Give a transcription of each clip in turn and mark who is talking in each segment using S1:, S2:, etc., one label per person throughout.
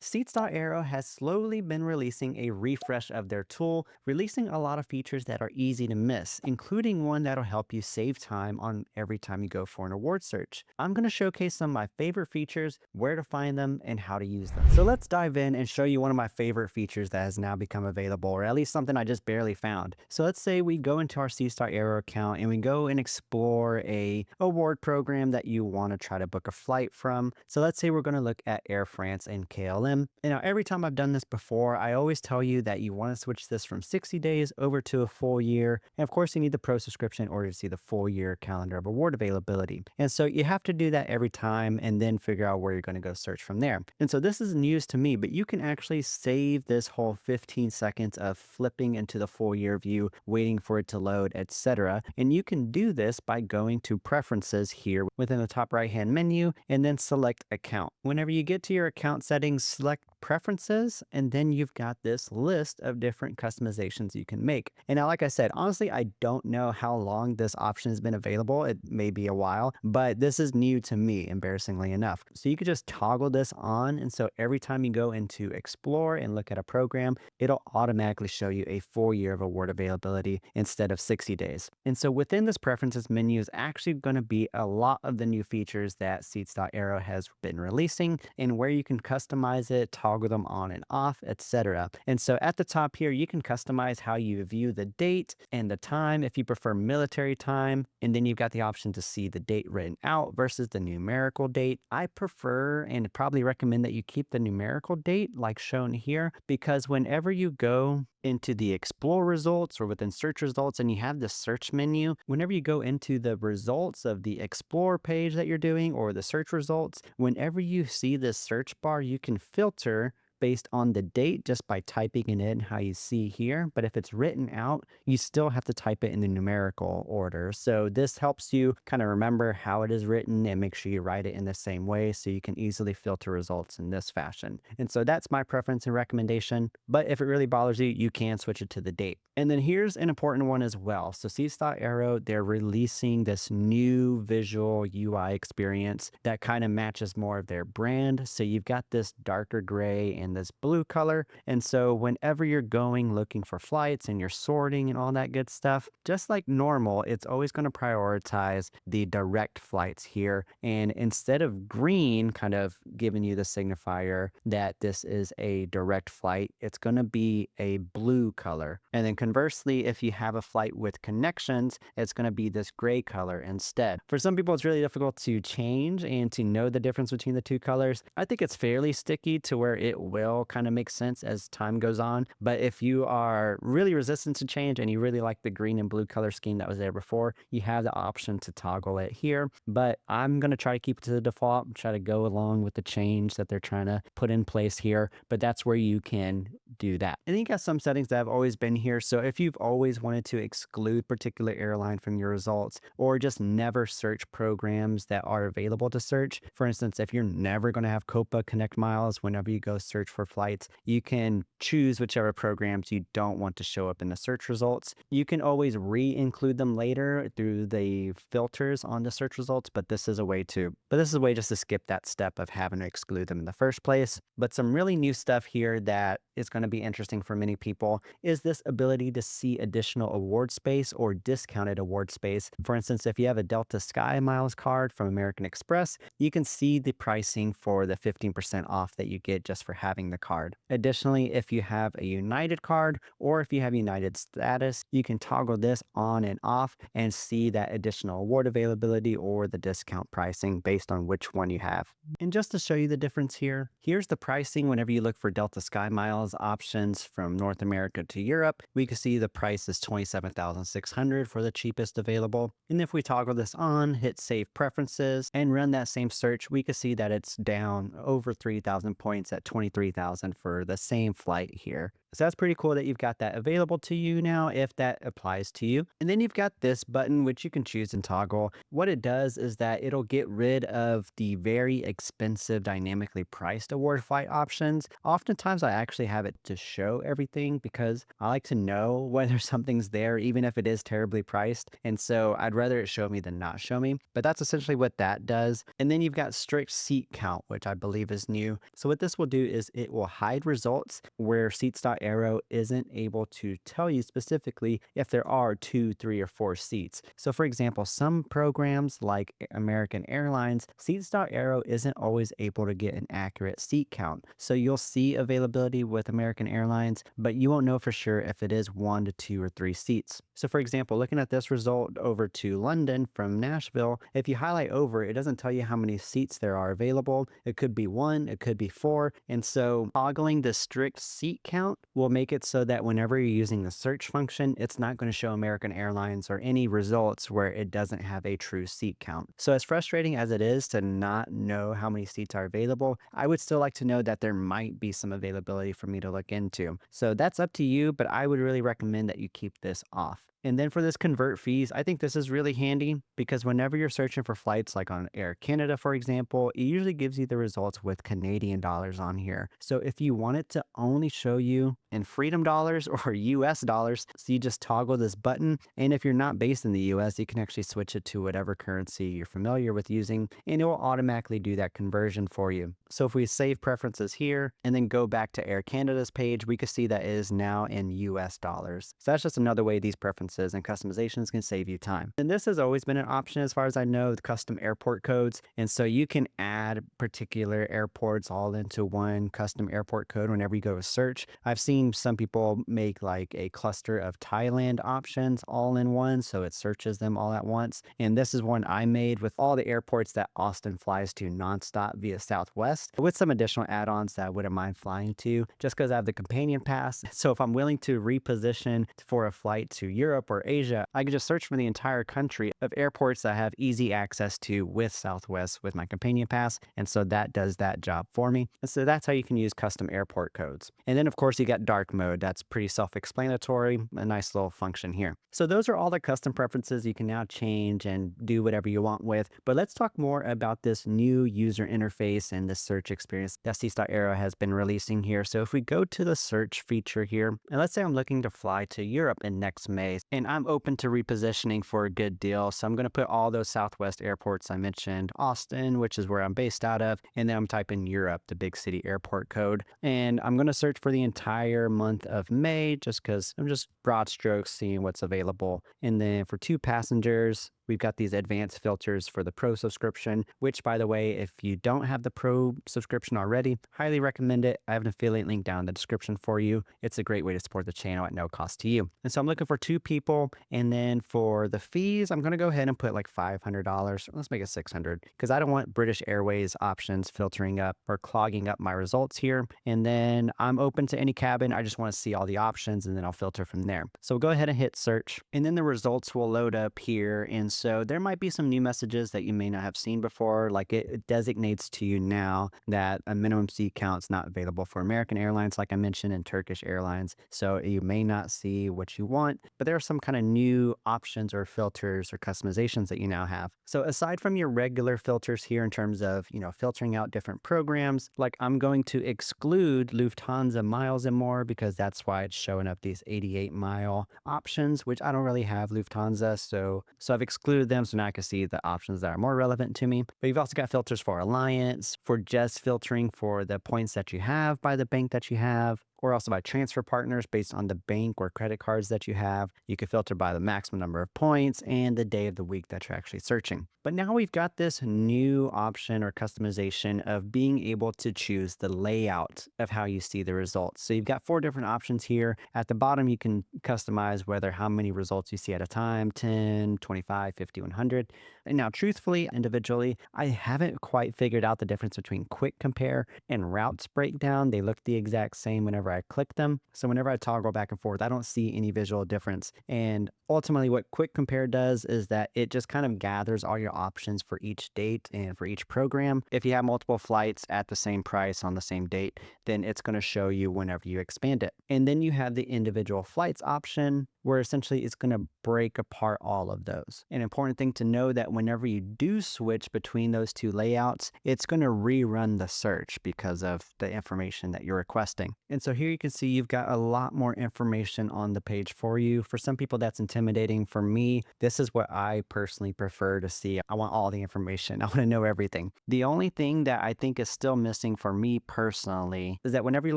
S1: Seats.aero has slowly been releasing a refresh of their tool, releasing a lot of features that are easy to miss, including one that'll help you save time on every time you go for an award search. I'm going to showcase some of my favorite features, where to find them, and how to use them. So let's dive in and show you one of my favorite features that has now become available, or at least something I just barely found. So let's say we go into our Seats.aero account and we go and explore a award program that you want to try to book a flight from. So let's say we're going to look at Air France and KLM. And now every time I've done this before, I always tell you that you want to switch this from 60 days over to a full year. And of course, you need the pro subscription in order to see the full year calendar of award availability. And so you have to do that every time and then figure out where you're going to go search from there. And so this is news to me, but you can actually save this whole 15 seconds of flipping into the full year view, waiting for it to load, etc. And you can do this by going to preferences here within the top right hand menu and then select account. Whenever you get to your account settings, select preferences, and then you've got this list of different customizations you can make. And now, like I said, honestly, I don't know how long this option has been available. It may be a while, but this is new to me, embarrassingly enough. So you could just toggle this on. And so every time you go into explore and look at a program, it'll automatically show you a full year of award availability instead of 60 days. And so within this preferences menu is actually going to be a lot of the new features that Seats.aero has been releasing and where you can customize it, toggle them on and off, etc. And so at the top here, you can customize how you view the date and the time if you prefer military time. And then you've got the option to see the date written out versus the numerical date. I prefer and probably recommend that you keep the numerical date like shown here, because whenever you go into the explore results or within search results and you have the search menu, whenever you go into the results of the explore page that you're doing or the search results, whenever you see this search bar, you can filter based on the date just by typing it in how you see here. But if it's written out, you still have to type it in the numerical order. So this helps you kind of remember how it is written and make sure you write it in the same way so you can easily filter results in this fashion. And so that's my preference and recommendation. But if it really bothers you, you can switch it to the date. And then here's an important one as well. So Seats.aero, they're releasing this new visual UI experience that kind of matches more of their brand. So you've got this darker gray and this blue color. And so whenever you're going looking for flights and you're sorting and all that good stuff, just like normal, it's always going to prioritize the direct flights here. And instead of green kind of giving you the signifier that this is a direct flight, it's going to be a blue color. And then conversely, if you have a flight with connections, it's going to be this gray color instead. For some people, it's really difficult to change and to know the difference between the two colors. I think it's fairly sticky to where it will kind of make sense as time goes on. But if you are really resistant to change and you really like the green and blue color scheme that was there before, you have the option to toggle it here. But I'm going to try to keep it to the default, try to go along with the change that they're trying to put in place here. But that's where you can do that. And then you got some settings that have always been here. So if you've always wanted to exclude particular airline from your results or just never search programs that are available to search, for instance, if you're never going to have Copa Connect miles whenever you go search for flights, you can choose whichever programs you don't want to show up in the search results. You can always re-include them later through the filters on the search results, but this is a way just to skip that step of having to exclude them in the first place. But some really new stuff here that is going to be interesting for many people is this ability to see additional award space or discounted award space. For instance, if you have a Delta Sky Miles card from American Express, you can see the pricing for the 15% off that you get just for having the card. Additionally, if you have a United card or if you have United status, you can toggle this on and off and see that additional award availability or the discount pricing based on which one you have. And just to show you the difference here, here's the pricing whenever you look for Delta Sky Miles options from North America to Europe. We can see the price is $27,600 for the cheapest available. And if we toggle this on, hit Save Preferences, and run that same search, we can see that it's down over 3,000 points at 23,000 for the same flight here. So that's pretty cool that you've got that available to you now if that applies to you. And then you've got this button, which you can choose and toggle. What it does is that it'll get rid of the very expensive dynamically priced award flight options. Oftentimes, I actually have it to show everything because I like to know whether something's there, even if it is terribly priced. And so I'd rather it show me than not show me. But that's essentially what that does. And then you've got strict seat count, which I believe is new. So what this will do is it will hide results where Seats.aero isn't able to tell you specifically if there are 2, 3, or 4 seats. So for example, some programs like American Airlines, Seats.aero isn't always able to get an accurate seat count. So you'll see availability with American Airlines, but you won't know for sure if it is 1 to 2 or 3 seats. So for example, looking at this result over to London from Nashville, if you highlight over, it doesn't tell you how many seats there are available. It could be 1, it could be 4. And so toggling the strict seat count will make it so that whenever you're using the search function, it's not going to show American Airlines or any results where it doesn't have a true seat count. So as frustrating as it is to not know how many seats are available, I would still like to know that there might be some availability for me to look into. So that's up to you, but I would really recommend that you keep this off. And then for this convert fees, I think this is really handy because whenever you're searching for flights like on Air Canada, for example, it usually gives you the results with Canadian dollars on here. So if you want it to only show you in freedom dollars or US dollars, so you just toggle this button. And if you're not based in the US, you can actually switch it to whatever currency you're familiar with using, and it will automatically do that conversion for you. So if we save preferences here and then go back to Air Canada's page, we can see that it is now in US dollars. So that's just another way these preferences and customizations can save you time. And this has always been an option as far as I know with custom airport codes. And so you can add particular airports all into one custom airport code whenever you go to search. I've seen some people make like a cluster of Thailand options all in one, so it searches them all at once. And this is one I made with all the airports that Austin flies to nonstop via Southwest, with some additional add-ons that I wouldn't mind flying to just because I have the companion pass. So if I'm willing to reposition for a flight to Europe or Asia, I can just search for the entire country of airports that I have easy access to with Southwest with my companion pass. And so that does that job for me. And so that's how you can use custom airport codes. And then of course you got dark mode. That's pretty self-explanatory, a nice little function here. So those are all the custom preferences you can now change and do whatever you want with. But let's talk more about this new user interface and the search experience that Seats.aero has been releasing here. So if we go to the search feature here, and let's say I'm looking to fly to Europe in next May, and I'm open to repositioning for a good deal. So I'm going to put all those Southwest airports I mentioned, Austin, which is where I'm based out of, and then I'm typing Europe, the big city airport code. And I'm going to search for the entire month of May just because I'm just broad strokes seeing what's available. And then for 2 passengers, we've got these advanced filters for the Pro subscription, which, by the way, if you don't have the Pro subscription already, highly recommend it. I have an affiliate link down in the description for you. It's a great way to support the channel at no cost to you. And so I'm looking for 2 people. And then for the fees, I'm going to go ahead and put like $500. Let's make it $600 because I don't want British Airways options filtering up or clogging up my results here. And then I'm open to any cabin. I just want to see all the options and then I'll filter from there. So we'll go ahead and hit search. And then the results will load up here. And so there might be some new messages that you may not have seen before, like it designates to you now that a minimum seat count is not available for American Airlines, like I mentioned, and Turkish Airlines. So you may not see what you want, but there are some kind of new options or filters or customizations that you now have. So aside from your regular filters here in terms of, filtering out different programs, like I'm going to exclude Lufthansa miles and more because that's why it's showing up these 88-mile options, which I don't really have Lufthansa. So I've excluded them, so now I can see the options that are more relevant to me. But you've also got filters for Alliance, for just filtering for the points that you have by the bank that you have, or also by transfer partners based on the bank or credit cards that you have. You can filter by the maximum number of points and the day of the week that you're actually searching. But now we've got this new option or customization of being able to choose the layout of how you see the results. So you've got 4 different options here. At the bottom, you can customize how many results you see at a time, 10, 25, 50, 100. And now, truthfully, individually, I haven't quite figured out the difference between quick compare and routes breakdown. They look the exact same whenever I click them. So whenever I toggle back and forth, I don't see any visual difference. And ultimately, what quick compare does is that it just kind of gathers all your options for each date and for each program. If you have multiple flights at the same price on the same date, then it's going to show you whenever you expand it. And then you have the individual flights option, where essentially it's going to break apart all of those. An important thing to know that whenever you do switch between those two layouts, it's going to rerun the search because of the information that you're requesting. And so here you can see you've got a lot more information on the page for you. For some people, that's intimidating. For me, this is what I personally prefer to see. I want all the information. I want to know everything. The only thing that I think is still missing for me personally is that whenever you're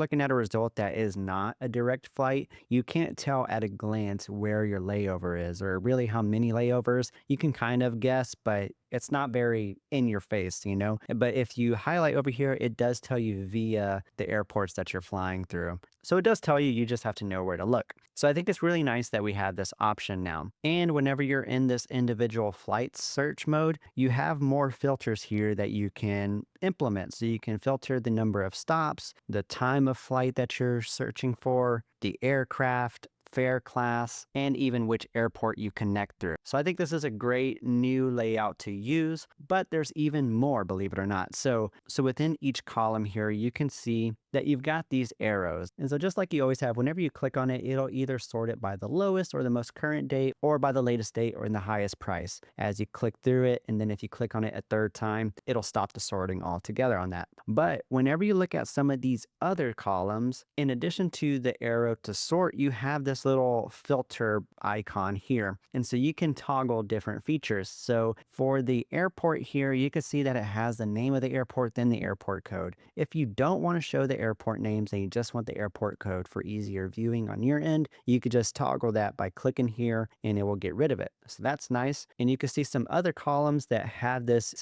S1: looking at a result that is not a direct flight, you can't tell at a glance where your layover is or really how many layovers. You can kind of guess, but it's not very in your face, you know? But if you highlight over here, it does tell you via the airports that you're flying through. So it does tell you, you just have to know where to look. So I think it's really nice that we have this option now. And whenever you're in this individual flight search mode, you have more filters here that you can implement. So you can filter the number of stops, the time of flight that you're searching for, the aircraft, fare class, and even which airport you connect through. So I think this is a great new layout to use, but there's even more, believe it or not. So within each column here, you can see that you've got these arrows. And so just like you always have, whenever you click on it, it'll either sort it by the lowest or the most current date or by the latest date or in the highest price as you click through it. And then if you click on it a third time, it'll stop the sorting altogether on that. But whenever you look at some of these other columns, in addition to the arrow to sort, you have this little filter icon here. And so you can toggle different features. So for the airport here, you can see that it has the name of the airport, then the airport code. If you don't want to show the airport names and you just want the airport code for easier viewing on your end, you could just toggle that by clicking here and it will get rid of it. So that's nice. And you can see some other columns that have this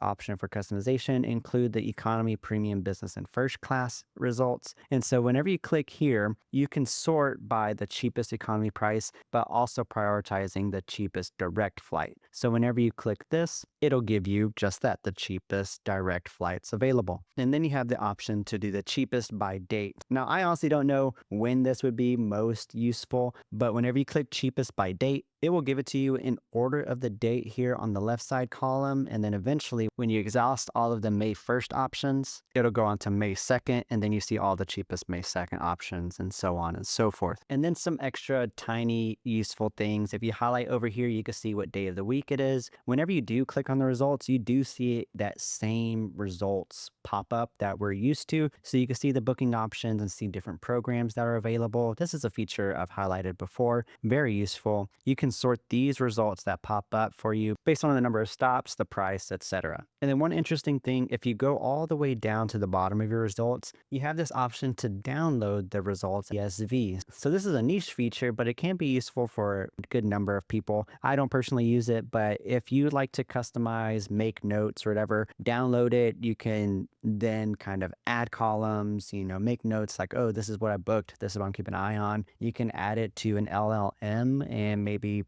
S1: option for customization include the economy, premium, business, and first class results. And so whenever you click here, you can sort by the cheapest economy price, but also prioritizing the cheapest direct flight. So whenever you click this, it'll give you just that, the cheapest direct flights available. And then you have the option to do the cheapest by date. Now, I honestly don't know when this would be most useful, but whenever you click cheapest by date, it will give it to you in order of the date here on the left side column. And then eventually, when you exhaust all of the May 1st options, it'll go on to May 2nd. And then you see all the cheapest May 2nd options and so on and so forth. And then some extra tiny useful things. If you highlight over here, you can see what day of the week it is. Whenever you do click on the results, you do see that same results pop up that we're used to. So you can see the booking options and see different programs that are available. This is a feature I've highlighted before. Very useful. You can sort these results that pop up for you based on the number of stops, the price, etc. And then one interesting thing, if you go all the way down to the bottom of your results, you have this option to download the results CSV. So this is a niche feature, but it can be useful for a good number of people. I don't personally use it, but if you like to customize, make notes or whatever, download it. You can then kind of add columns, make notes like, oh, this is what I booked. This is what I'm keeping an eye on. You can add it to an LLM and maybe,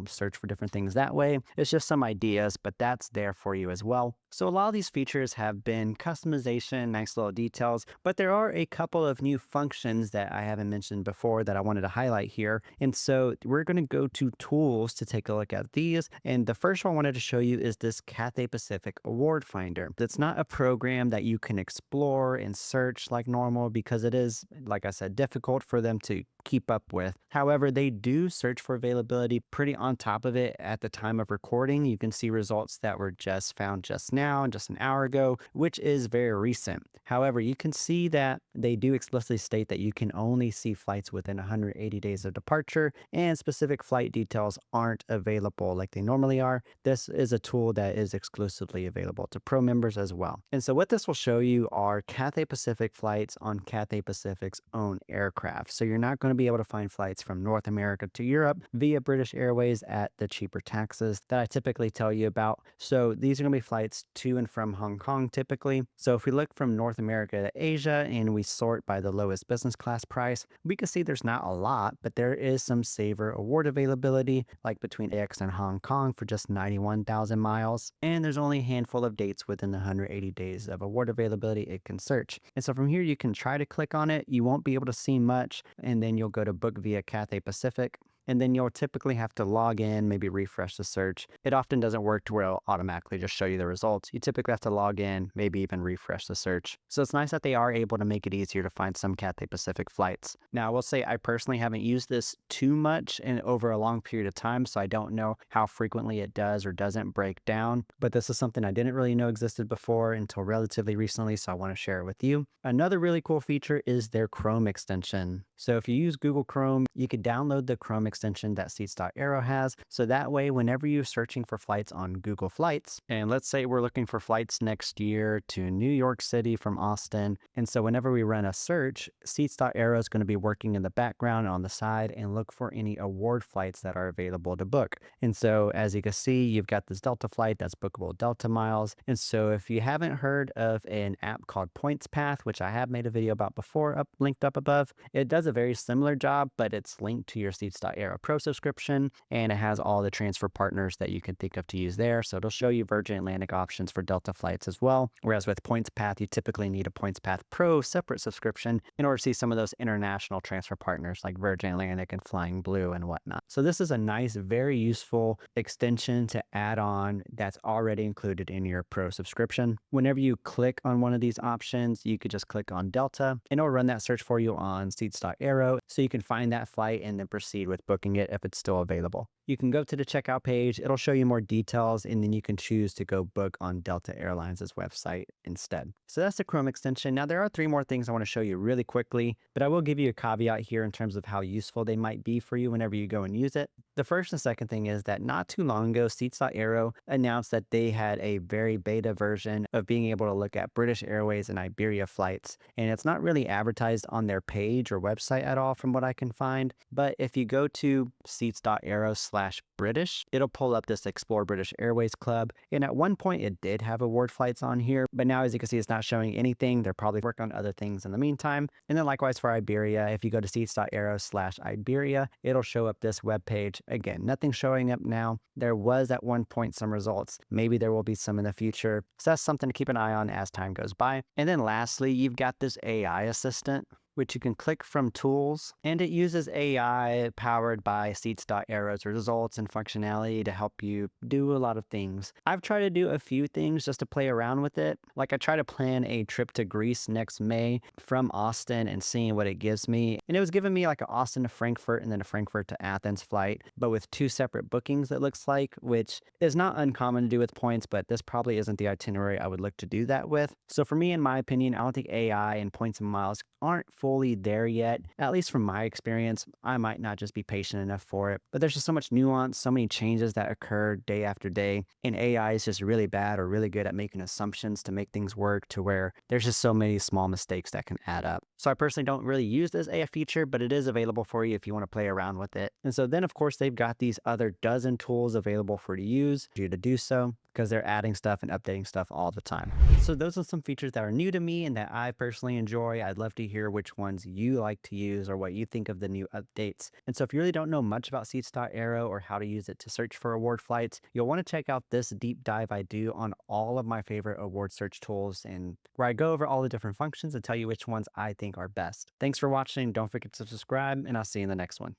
S1: search for different things that way. It's just some ideas, but that's there for you as well. So a lot of these features have been customization, nice little details, but there are a couple of new functions that I haven't mentioned before that I wanted to highlight here. And so we're going to go to tools to take a look at these. And the first one I wanted to show you is this Cathay Pacific Award Finder. It's not a program that you can explore and search like normal because it is, like I said, difficult for them to keep up with. However, they do search for availability pretty on top of it at the time of recording. You can see results that were just found just now, just an hour ago, which is very recent. However, you can see that they do explicitly state that you can only see flights within 180 days of departure and specific flight details aren't available like they normally are. This is a tool that is exclusively available to Pro members as well. And so what this will show you are Cathay Pacific flights on Cathay Pacific's own aircraft. So you're not going to be able to find flights from North America to Europe via British Airways at the cheaper taxes that I typically tell you about. So these are going to be flights to and from Hong Kong typically. So if we look from North America to Asia and we sort by the lowest business class price, we can see there's not a lot, but there is some saver award availability, like between AX and Hong Kong for just 91,000 miles. And there's only a handful of dates within the 180 days of award availability it can search. And so from here, you can try to click on it. You won't be able to see much, and then you'll go to book via Cathay Pacific. And then you'll typically have to log in, maybe refresh the search. It often doesn't work to where it'll automatically just show you the results. You typically have to log in, maybe even refresh the search. So it's nice that they are able to make it easier to find some Cathay Pacific flights. Now, I will say I personally haven't used this too much and over a long period of time, so I don't know how frequently it does or doesn't break down. But this is something I didn't really know existed before until relatively recently, so I want to share it with you. Another really cool feature is their Chrome extension. So if you use Google Chrome, you could download the Chrome extension that Seats.aero has. So that way, whenever you're searching for flights on Google Flights, and let's say we're looking for flights next year to New York City from Austin. And so whenever we run a search, Seats.aero is going to be working in the background on the side and look for any award flights that are available to book. And so as you can see, you've got this Delta flight that's bookable Delta miles. And so if you haven't heard of an app called Points Path, which I have made a video about before, linked up above, it does a very similar job, but it's linked to your Seats.aero Pro subscription, and it has all the transfer partners that you can think of to use there. So it'll show you Virgin Atlantic options for Delta flights as well. Whereas with Points Path, you typically need a Points Path Pro separate subscription in order to see some of those international transfer partners like Virgin Atlantic and Flying Blue and whatnot. So this is a nice, very useful extension to add on that's already included in your Pro subscription. Whenever you click on one of these options, you could just click on Delta and it'll run that search for you on Seats.aero so you can find that flight and then proceed with booking it if it's still available. You can go to the checkout page, it'll show you more details, and then you can choose to go book on Delta Airlines' website instead. So that's the Chrome extension. Now there are 3 more things I want to show you really quickly, but I will give you a caveat here in terms of how useful they might be for you whenever you go and use it. The first and second thing is that not too long ago, Seats.aero announced that they had a very beta version of being able to look at British Airways and Iberia flights, and it's not really advertised on their page or website at all from what I can find. But if you go to Seats.aero/British, it'll pull up this Explore British Airways Club. And at one point it did have award flights on here, but now as you can see, it's not showing anything. They're probably working on other things in the meantime. And then likewise for Iberia, if you go to Seats.aero/Iberia, it'll show up this web page. Again, nothing showing up now. There was at one point some results. Maybe there will be some in the future. So that's something to keep an eye on as time goes by. And then lastly, you've got this AI assistant, which you can click from tools, and it uses AI powered by Seats.aero's results and functionality to help you do a lot of things. I've tried to do a few things just to play around with it. Like I try to plan a trip to Greece next May from Austin and seeing what it gives me. And it was giving me like an Austin to Frankfurt and then a Frankfurt to Athens flight, but with 2 separate bookings it looks like, which is not uncommon to do with points, but this probably isn't the itinerary I would look to do that with. So for me, in my opinion, I don't think AI and points and miles aren't fully there yet. At least from my experience, I might not just be patient enough for it, but there's just so much nuance, so many changes that occur day after day, and AI is just really bad or really good at making assumptions to make things work to where there's just so many small mistakes that can add up. So I personally don't really use this AI feature, but it is available for you if you want to play around with it. And so then of course they've got these other dozen tools available for you to do so, because they're adding stuff and updating stuff all the time. So those are some features that are new to me and that I personally enjoy. I'd love to hear which ones you like to use or what you think of the new updates. And so if you really don't know much about Seats.aero or how to use it to search for award flights, you'll want to check out this deep dive I do on all of my favorite award search tools, and where I go over all the different functions and tell you which ones I think are best. Thanks for watching. Don't forget to subscribe, and I'll see you in the next one.